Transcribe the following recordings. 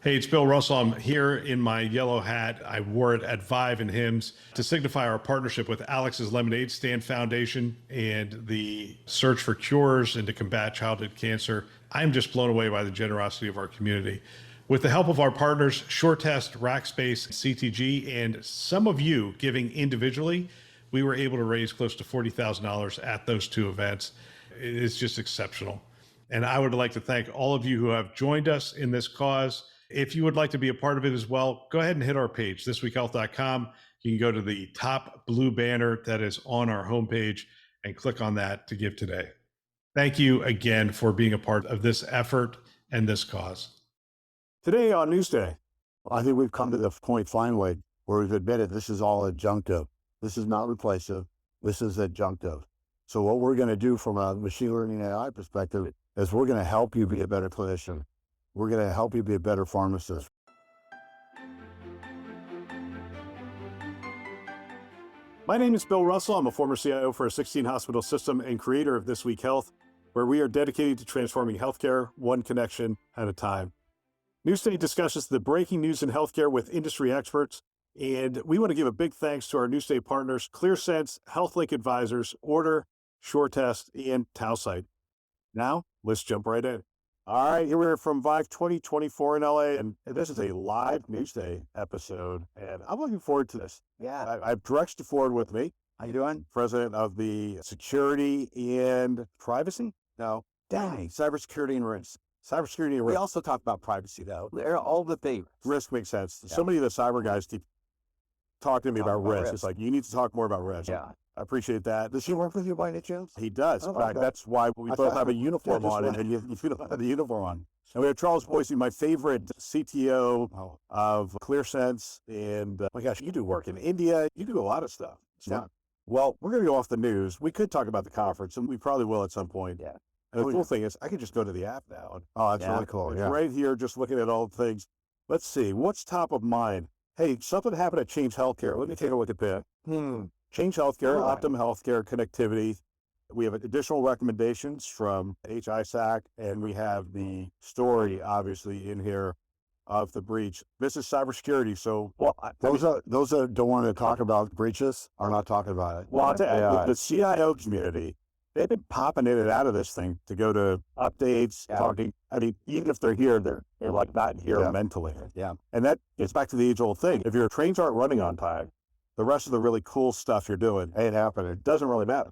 Hey, it's Bill Russell. I'm here in my yellow hat. I wore it at ViVE and HIMSS to signify our partnership with Alex's Lemonade Stand Foundation and the search for cures and to combat childhood cancer. I'm just blown away by the generosity of our community. With the help of our partners, SureTest, Rackspace, CTG, and some of you giving individually, we were able to raise close to $40,000 at those two events. It is just exceptional. And I would like to thank all of you who have joined us in this cause. If you would like to be a part of it as well, go ahead and hit our page, thisweekhealth.com. You can go to the top blue banner that is on our homepage and click on that to give today. Thank you again for being a part of this effort and this cause. Today on Newsday, I think we've come to the point finally where we've admitted this is all adjunctive. This is not replacive. This is adjunctive. So what we're going to do from a machine learning AI perspective is we're going to help you be a better clinician. We're going to help you be a better pharmacist. My name is Bill Russell. I'm a former CIO for a 16-hospital system and creator of This Week Health, where we are dedicated to transforming healthcare one connection at a time. Newsday discusses the breaking news in healthcare with industry experts, and we want to give a big thanks to our Newsday partners, ClearSense, HealthLink Advisors, Order, SureTest, and Tausight. Now, let's jump right in. All right, here we are from ViVE 2024 in LA, and this is a live Newsday episode, and I'm looking forward to this. Yeah. I have Drex DeFord with me. How you doing? President of the Security and Privacy? No. Dang, cybersecurity and risk. Cybersecurity and We risk. also talk about privacy, though. They're all the favorites. Risk makes sense. Yeah. So many of the cyber guys keep talking to me about risk. risk. It's like, you need to talk more about risk. Yeah. I appreciate that. Does she work with you by any chance? He does. Oh, In fact, okay. that's why we I both thought- have a uniform just on, went- and you don't have the uniform on. And we have Charles Boicey, my favorite CTO of ClearSense. And my gosh, you do work in India. You do a lot of stuff. Yeah. Well, we're going to go off the news. We could talk about the conference, and we probably will at some point. Yeah. And the Oh, cool yeah. thing is, I can just go to the app now. Oh, that's Yeah. really cool. It's Yeah. right here, just looking at all the things. Let's see, what's top of mind? Hey, something happened at Change Healthcare. Let me take a look at that. Change Healthcare, All right. OptumHealthcare Connectivity. We have additional recommendations from HISAC, and we have the story, obviously, in here of the breach. This is cybersecurity, so those that don't want to talk about breaches are not talking about it. Well, I'll tell you, the CIO community, they've been popping in and out of this thing to go to updates, talking. I mean, even if they're here, they're like not here mentally. Yeah. And that gets back to the age-old thing. If your trains aren't running on time, the rest of the really cool stuff you're doing ain't happening. It doesn't really matter.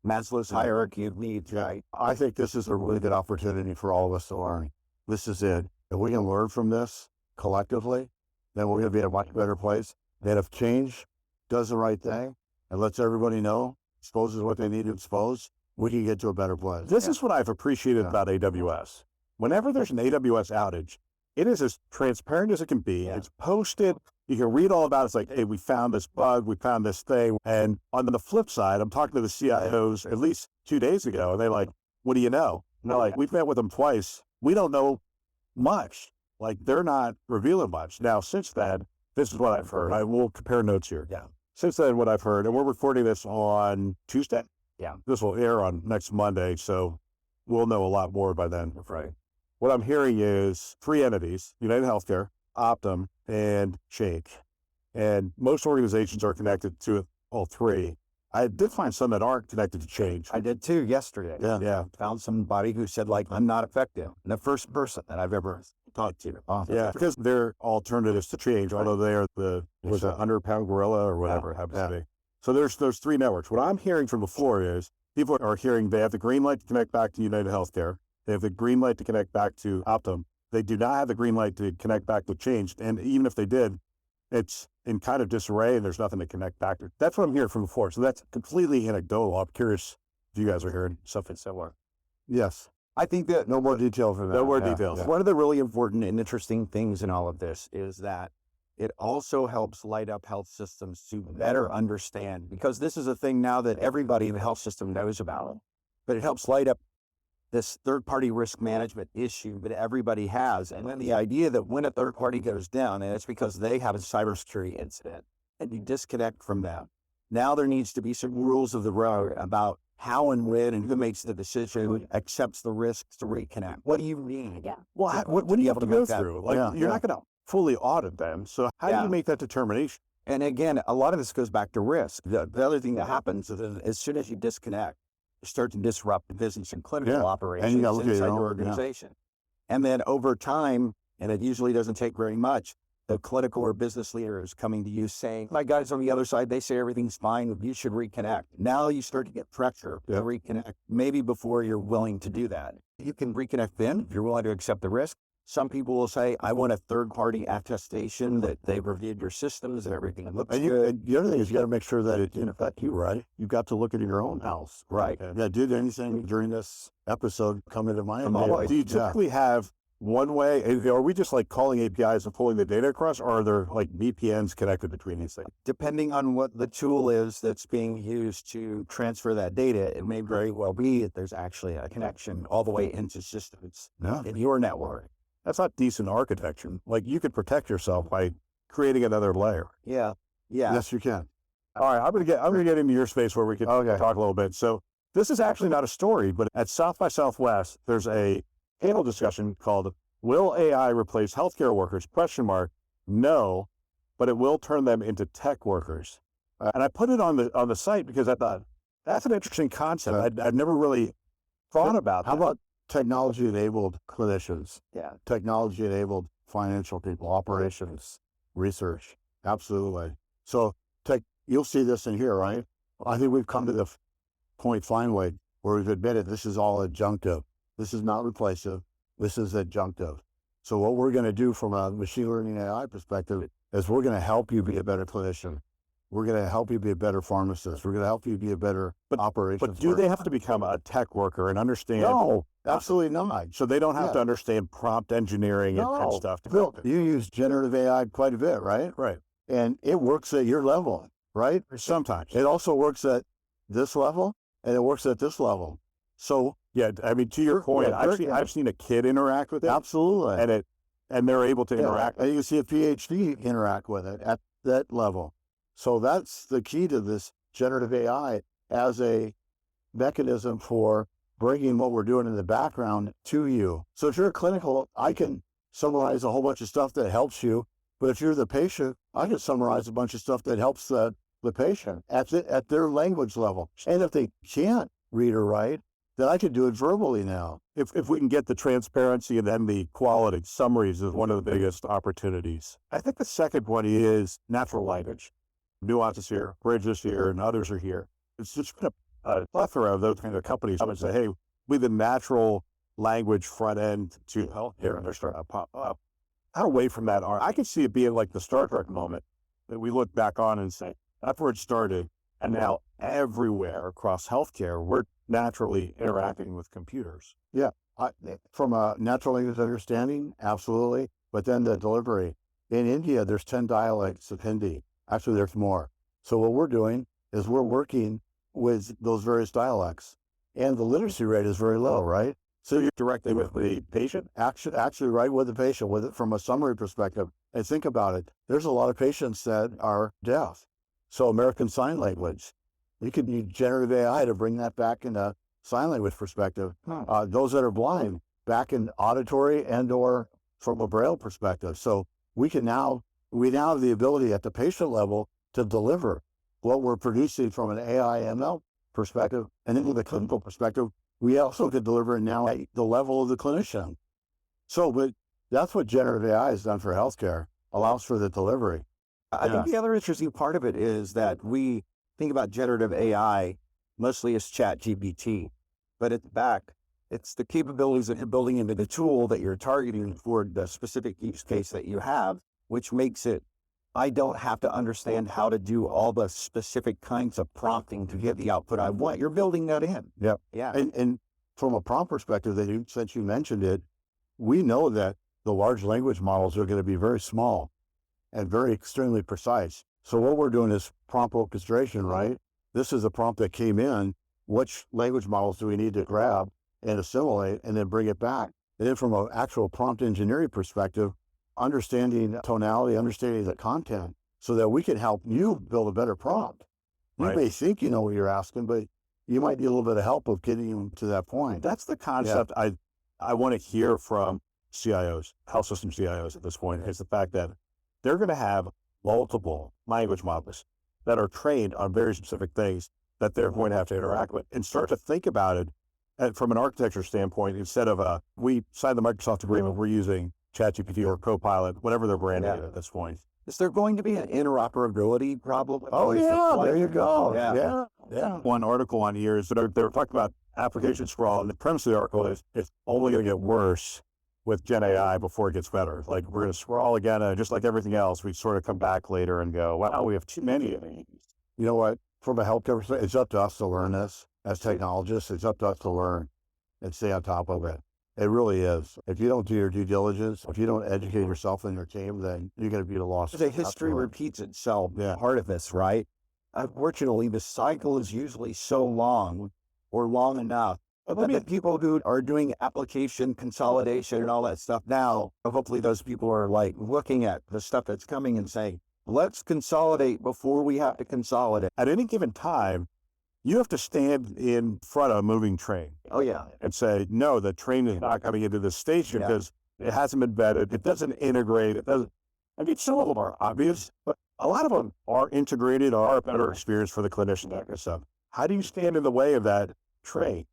Maslow's hierarchy of needs, right? I think this is a really good opportunity for all of us to learn. This is it. If we can learn from this collectively, then we're going to be in a much better place. And if Change does the right thing and lets everybody know, exposes what they need to expose, we can get to a better place. This is what I've appreciated about AWS. Whenever there's an AWS outage, it is as transparent as it can be. Yeah. It's posted. You can read all about it. It's like, hey, we found this bug, we found this thing. And on the flip side, I'm talking to the CIOs at least 2 days ago, and they're like, what do you know? And they're like, we've met with them twice. We don't know much. Like, they're not revealing much. Now, since then, this is what I've heard. I will compare notes here. Yeah. Since then, what I've heard, and we're recording this on Tuesday. Yeah. This will air on next Monday, so we'll know a lot more by then. Right. What I'm hearing is 3 entities, United Healthcare, Optum, and Change. And most organizations are connected to all 3. I did find some that aren't connected to Change. I did too yesterday. Yeah. Found somebody who said, like, I'm not effective. And the first person that I've ever talked to. Yeah, because they're alternatives to Change, although they are the 100-pound gorilla or whatever it happens to be. So there's 3 networks. What I'm hearing from the floor is people are hearing they have the green light to connect back to United Healthcare. They have the green light to connect back to Optum. They do not have the green light to connect back to Change. And even if they did, it's in kind of disarray and there's nothing to connect back to. That's what I'm hearing from the floor. So that's completely anecdotal. I'm curious if you guys are hearing something similar. Yes. I think that No more details for that. no more Yeah, details. yeah. One of the really important and interesting things in all of this is that it also helps light up health systems to better understand, because this is a thing now that everybody in the health system knows about, but it helps light up this third-party risk management issue that everybody has. And then the idea that when a third party goes down, and it's because they have a cybersecurity incident, and you disconnect from that, now there needs to be some rules of the road about how and when and who makes the decision, accepts the risks to reconnect. What do you need? Yeah. Well, what do you have to go through? Like, you're not going to fully audit them. So how do you make that determination? And again, a lot of this goes back to risk. The other thing that happens is that as soon as you disconnect, you start to disrupt the business and clinical operations inside your organization. And then over time, and it usually doesn't take very much, the clinical or business leader is coming to you saying, my guys on the other side, they say everything's fine, you should reconnect. Now you start to get pressure to reconnect, maybe before you're willing to do that. You can reconnect then if you're willing to accept the risk. Some people will say, I want a third-party attestation that they've reviewed your systems and everything looks good. And the other thing is you got to make sure that it didn't affect you, right? You've got to look at your own house. Right. Yeah, did anything during this episode come into mind? Do you typically have one way? Are we just like calling APIs and pulling the data across, or are there like VPNs connected between these things? Depending on what the tool is that's being used to transfer that data, it may very well be that there's actually a connection all the way into systems in your network. That's not decent architecture. Like, you could protect yourself by creating another layer. Yeah. Yes, you can. All right, I'm gonna get into your space where we can talk a little bit. So this is actually not a story, but at South by Southwest, there's a panel discussion called "Will AI Replace Healthcare Workers?" ? No, but it will turn them into tech workers. And I put it on the site because I thought that's an interesting concept. I'd never really thought about that. How about technology-enabled clinicians? Yeah. Technology-enabled financial people, operations, research. Absolutely. So you'll see this in here, right? I think we've come to the point finally where we've admitted this is all adjunctive. This is not replacive. This is adjunctive. So what we're going to do from a machine learning AI perspective is we're going to help you be a better clinician. We're going to help you be a better pharmacist. We're going to help you be a better operations. But do they have to become a tech worker and understand? No, absolutely not. So they don't have to understand prompt engineering and stuff to build it. You use generative AI quite a bit, right? Right. And it works at your level, right? Sometimes. It also works at this level, and it works at this level. So, yeah, I mean, to your point, I've seen a kid interact with it. Absolutely. And they're able to interact. And you see a PhD interact with it at that level. So that's the key to this generative AI as a mechanism for bringing what we're doing in the background to you. So if you're a clinical, I can summarize a whole bunch of stuff that helps you. But if you're the patient, I can summarize a bunch of stuff that helps the patient at their language level. And if they can't read or write, then I can do it verbally now. If we can get the transparency and then the quality, summaries is one of the biggest opportunities. I think the second one is natural language. Nuances here, Bridges here, and others are here. It's just been a plethora of those kind of companies come and say, hey, we the natural language front end to healthcare, and they're starting to pop up. How away from that are, I can see it being like the Star Trek moment that we look back on and say, that's where it started. And now everywhere across healthcare, we're naturally interacting with computers. Yeah, from a natural language understanding, absolutely. But then the delivery. In India, there's 10 dialects of Hindi. Actually, there's more. So what we're doing is we're working with those various dialects. And the literacy rate is very low, right? So you're directly with the patient, actually right with the patient, with it from a summary perspective. And think about it. There's a lot of patients that are deaf. So American Sign Language, you could use generative AI to bring that back into sign language perspective. Those that are blind, back in auditory and or from a Braille perspective. So we now have the ability at the patient level to deliver what we're producing from an AI ML perspective. And then with a clinical perspective, we also could deliver it now at the level of the clinician. So, but that's what generative AI has done for healthcare, allows for the delivery. I think the other interesting part of it is that we think about generative AI mostly as ChatGPT, but at the back, it's the capabilities that you're building into the tool that you're targeting for the specific use case that you have, which makes it, I don't have to understand how to do all the specific kinds of prompting to get the output I want. You're building that in. Yep. Yeah. And from a prompt perspective, since you mentioned it, we know that the large language models are going to be very small and very extremely precise. So what we're doing is prompt orchestration, right? This is a prompt that came in. Which language models do we need to grab and assimilate and then bring it back? And then from an actual prompt engineering perspective, understanding tonality, understanding the content so that we can help you build a better prompt. You may think you know what you're asking, but you might need a little bit of help of getting them to that point. That's the concept I want to hear from CIOs, health system CIOs at this point, is the fact that they're going to have multiple language models that are trained on very specific things that they're going to have to interact with, and start to think about it from an architecture standpoint. Instead of we signed the Microsoft agreement, we're using ChatGPT or Copilot, whatever their brand is at this point. Is there going to be an interoperability problem? Oh yeah, there you go. Yeah. One article on here is that they were talking about application sprawl, and the premise of the article is it's only going to get worse with Gen AI before it gets better. Like, we're going to sprawl again, and just like everything else, we sort of come back later and go, wow, we have too many of these. You know what? From a healthcare perspective, it's up to us to learn this. As technologists, it's up to us to learn and stay on top of it. It really is. If you don't do your due diligence, if you don't educate yourself and your team, then you're going to be the lost. The history repeats itself. Yeah. Part of this, right? Unfortunately, the cycle is usually so long or long enough. But the people who are doing application consolidation and all that stuff now, hopefully those people are like looking at the stuff that's coming and saying, let's consolidate before we have to consolidate. At any given time, you have to stand in front of a moving train. Oh, yeah. And say, no, the train is not coming into this station because it hasn't been vetted. It doesn't integrate. It doesn't. I mean, some of them are obvious, but a lot of them are integrated or are a better experience for the clinician, that kind of stuff. How do you stand in the way of that train?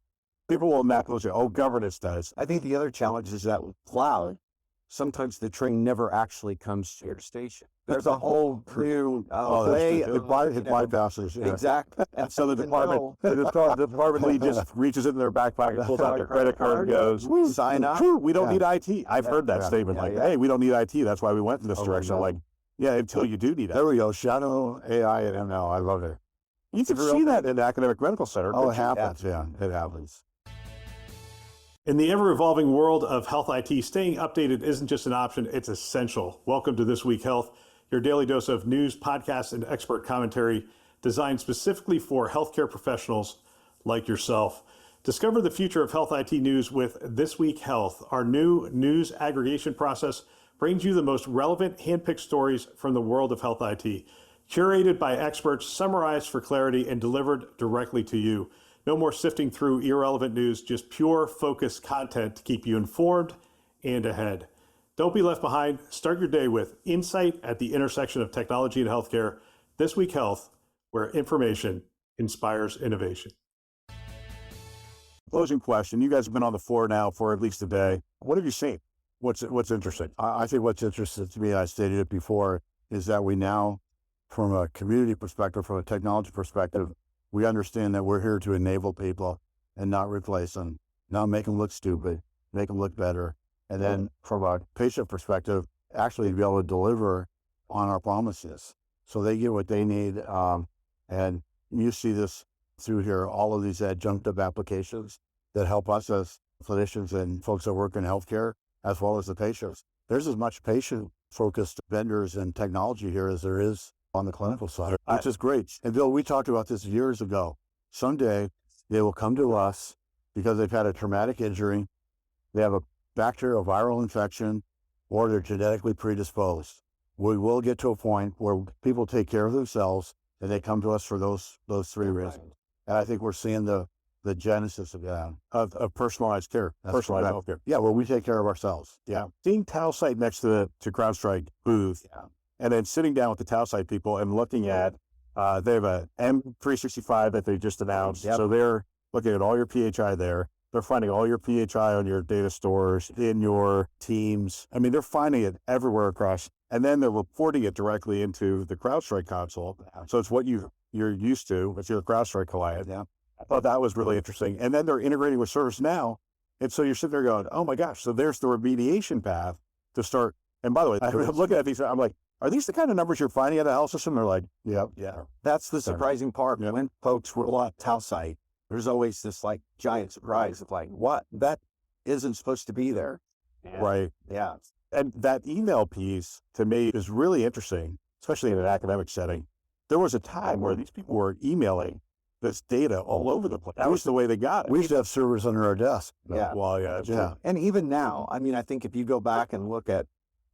People will not go say, oh, governance does. I think the other challenge is that with cloud, sometimes the train never actually comes to your station. There's a whole new way. It bypasses. Yeah. Exactly. And so the department lead just reaches in their back pocket, pulls out their credit card, and goes, sign up. We don't need IT. I've heard that statement. Hey, we don't need IT. That's why we went in this direction. No. Like, yeah, until you do need it. There we go. Shadow AI and ML. I love it. You can see that in the academic medical center. Oh, it happens. Yeah, it happens. In the ever-evolving world of health IT, staying updated isn't just an option, it's essential. Welcome to This Week Health, your daily dose of news, podcasts, and expert commentary designed specifically for healthcare professionals like yourself. Discover the future of health IT news with This Week Health. Our new news aggregation process brings you the most relevant handpicked stories from the world of health IT, curated by experts, summarized for clarity, and delivered directly to you. No more sifting through irrelevant news, just pure, focused content to keep you informed and ahead. Don't be left behind. Start your day with insight at the intersection of technology and healthcare. This Week Health, where information inspires innovation. Closing question. You guys have been on the floor now for at least a day. What have you seen? What's interesting? I think what's interesting to me, I stated it before, is that we now, from a community perspective, from a technology perspective, we understand that we're here to enable people and not replace them, not make them look stupid, make them look better. And then from a patient perspective, actually be able to deliver on our promises so they get what they need. And you see this through here, all of these adjunctive applications that help us as clinicians and folks that work in healthcare, as well as the patients. There's as much patient-focused vendors and technology here as there is on the clinical side, which is great. And Bill, we talked about this years ago. Someday they will come to us because they've had a traumatic injury, they have a bacterial viral infection, or they're genetically predisposed. We will get to a point where people take care of themselves and they come to us for those three reasons. And I think we're seeing the genesis of that. Of personalized care, personalized healthcare. Yeah, where we take care of ourselves. Yeah. Seeing Tausight next to CrowdStrike booth, and then sitting down with the Tausight people and looking at, they have a M365 that they just announced. So they're looking at all your PHI there. They're finding all your PHI on your data stores, in your teams. I mean, they're finding it everywhere across, and then they're reporting it directly into the CrowdStrike console. So it's what you're used to, if you're a CrowdStrike client. Yeah. I thought that was really interesting. And then they're integrating with ServiceNow. And so you're sitting there going, oh my gosh, so there's the remediation path to start. And by the way, I'm looking at these, I'm like, are these the kind of numbers you're finding at a health system? They're like, yeah. That's the surprising part. When folks roll out Tausight, there's always this like giant surprise of like, what? That isn't supposed to be there. Right. Yeah. And that email piece to me is really interesting, especially in an academic setting. There was a time where these people were emailing this data all over the place. That was the way they got it. We used to have servers under our desk. Yeah. Well, yeah. And even now, I mean, I think if you go back and look at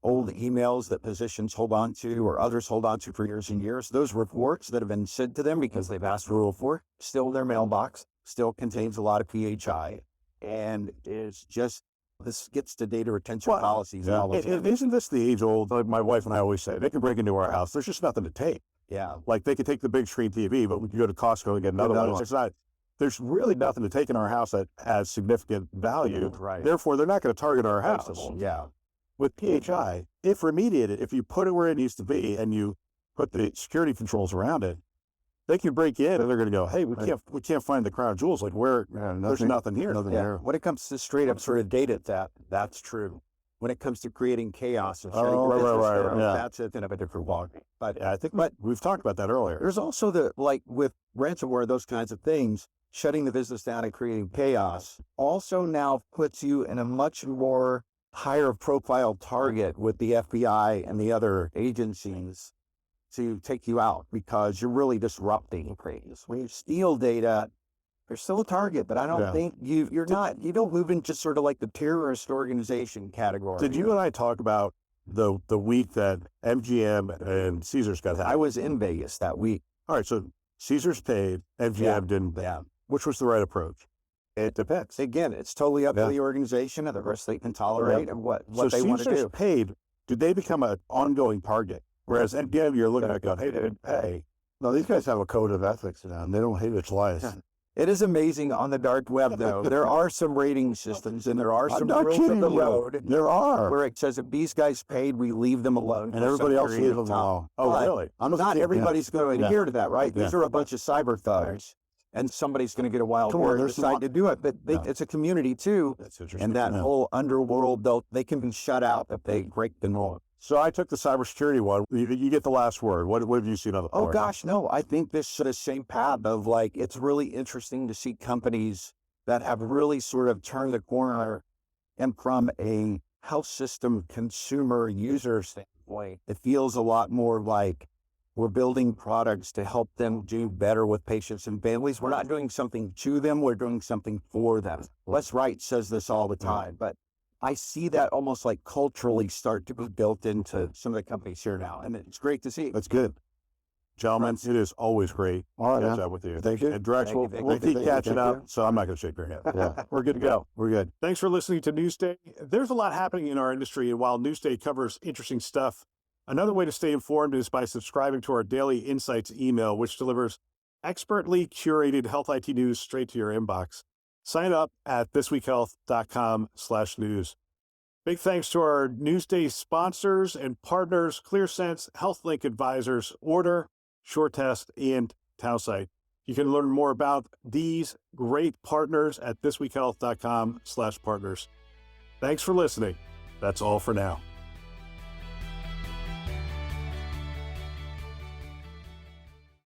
old emails that physicians hold on to or others hold on to for years and years. Those reports that have been sent to them because they've asked for for, still in their mailbox, still contains a lot of PHI, and is just, this gets to data retention policies. And all of that. Isn't this the age old, like my wife and I always say, they can break into our house. There's just nothing to take. Yeah. Like they could take the big screen TV, but we could go to Costco and get another one. It's not, there's really nothing to take in our house that has significant value. Right. Therefore, they're not going to target our house. Yeah. With PHI, if remediated, if you put it where it needs to be and you put the security controls around it, they can break in and they're going to go, hey, we can't find the crown jewels. Like there's nothing here. When it comes to straight up sort of data, that's true. When it comes to creating chaos and that's a bit of a different ballgame. But I think we've talked about that earlier. There's also with ransomware, those kinds of things, shutting the business down and creating chaos also now puts you in a much more higher profile target with the FBI and the other agencies to take you out because you're really disrupting things. When you steal data, you're still a target, but I don't think you don't move into sort of like the terrorist organization category. Did you and I talk about the week that MGM and Caesars got hacked? I was in Vegas that week. All right, so Caesars paid, MGM didn't. Yeah. Which was the right approach? It depends. Again, it's totally up to the organization and the rest they can tolerate and what they want to do. Caesars paid, did they become an ongoing target? Whereas MGM, you're looking at going, hey, they didn't pay. No, these guys have a code of ethics now, and they don't hate its lies. It is amazing on the dark web, though. There are some rating systems and there are some rules of the road. There are. Where it says if these guys paid, we leave them alone. And everybody else leaves them alone. Oh, really? Not everybody's going to adhere to that, right? These are a bunch of cyber thugs. And somebody's going to get a wild card and decide to do it. But it's a community, too. That's interesting. And that whole underworld, they can be shut out if they break the norm. So I took the cybersecurity one. You get the last word. What have you seen on the Oh, gosh, no. I think this is the same path of it's really interesting to see companies that have really sort of turned the corner and from a health system consumer user standpoint, it feels a lot more like we're building products to help them do better with patients and families. We're not doing something to them. We're doing something for them. Les Wright says this all the time, but I see that almost like culturally start to be built into some of the companies here now. And it's great to see. That's good. Gentlemen, it is always great to catch up with you. Thank you. And Drex, we'll keep catching up, so I'm not going to shake your hand. Yeah. We're good to go. We're good. Thanks for listening to Newsday. There's a lot happening in our industry, and while Newsday covers interesting stuff, another way to stay informed is by subscribing to our daily insights email, which delivers expertly curated health IT news straight to your inbox. Sign up at thisweekhealth.com/news. Big thanks to our Newsday sponsors and partners, ClearSense, HealthLink Advisors, Order, SureTest, and Towsite. You can learn more about these great partners at thisweekhealth.com/partners. Thanks for listening. That's all for now.